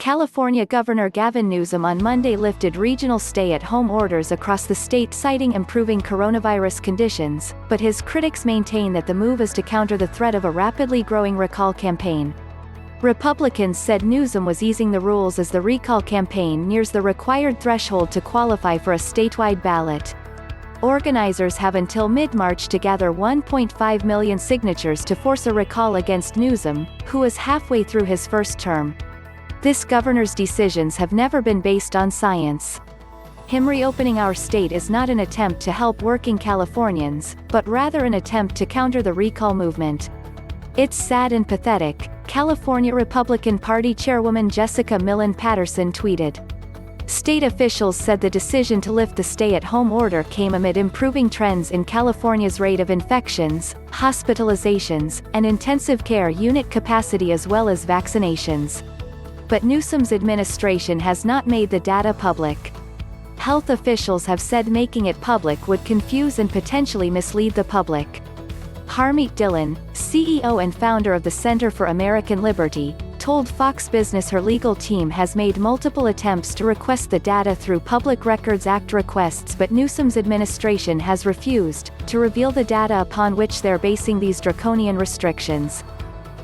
California Governor Gavin Newsom on Monday lifted regional stay-at-home orders across the state citing improving coronavirus conditions, but his critics maintain that the move is to counter the threat of a rapidly growing recall campaign. Republicans said Newsom was easing the rules as the recall campaign nears the required threshold to qualify for a statewide ballot. Organizers have until mid-March to gather 1.5 million signatures to force a recall against Newsom, who is halfway through his first term. This governor's decisions have never been based on science. Him reopening our state is not an attempt to help working Californians, but rather an attempt to counter the recall movement. It's sad and pathetic, California Republican Party Chairwoman Jessica Millen Patterson tweeted. State officials said the decision to lift the stay-at-home order came amid improving trends in California's rate of infections, hospitalizations, and intensive care unit capacity as well as vaccinations. But Newsom's administration has not made the data public. Health officials have said making it public would confuse and potentially mislead the public. Harmeet Dillon, CEO and founder of the Center for American Liberty, told Fox Business her legal team has made multiple attempts to request the data through Public Records Act requests, but Newsom's administration has refused to reveal the data upon which they're basing these draconian restrictions.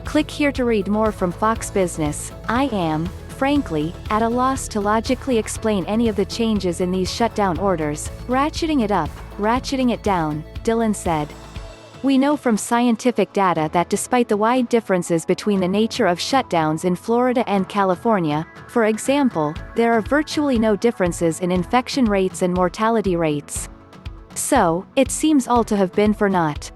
Click here to read more from Fox Business. I am, frankly, at a loss to logically explain any of the changes in these shutdown orders, ratcheting it up, ratcheting it down, Dillon said. We know from scientific data that despite the wide differences between the nature of shutdowns in Florida and California, for example, there are virtually no differences in infection rates and mortality rates. So, it seems all to have been for naught.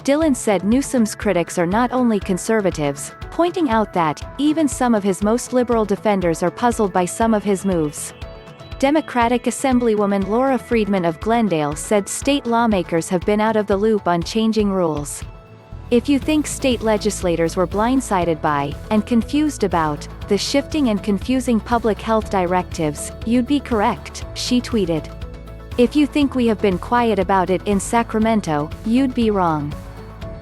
Dillon said Newsom's critics are not only conservatives, pointing out that, even some of his most liberal defenders are puzzled by some of his moves. Democratic Assemblywoman Laura Friedman of Glendale said state lawmakers have been out of the loop on changing rules. If you think state legislators were blindsided by, and confused about, the shifting and confusing public health directives, you'd be correct, she tweeted. If you think we have been quiet about it in Sacramento, you'd be wrong.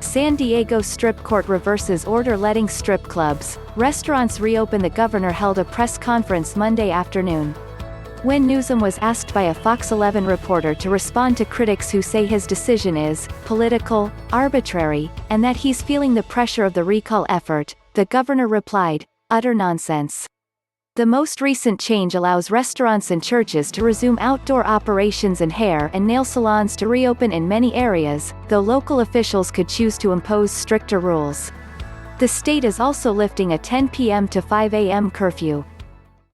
San Diego Strip Court reverses order letting strip clubs, restaurants reopen. The governor held a press conference Monday afternoon. When Newsom was asked by a Fox 11 reporter to respond to critics who say his decision is political, arbitrary, and that he's feeling the pressure of the recall effort, the governor replied, "Utter nonsense." The most recent change allows restaurants and churches to resume outdoor operations and hair and nail salons to reopen in many areas, though local officials could choose to impose stricter rules. The state is also lifting a 10 p.m. to 5 a.m. curfew.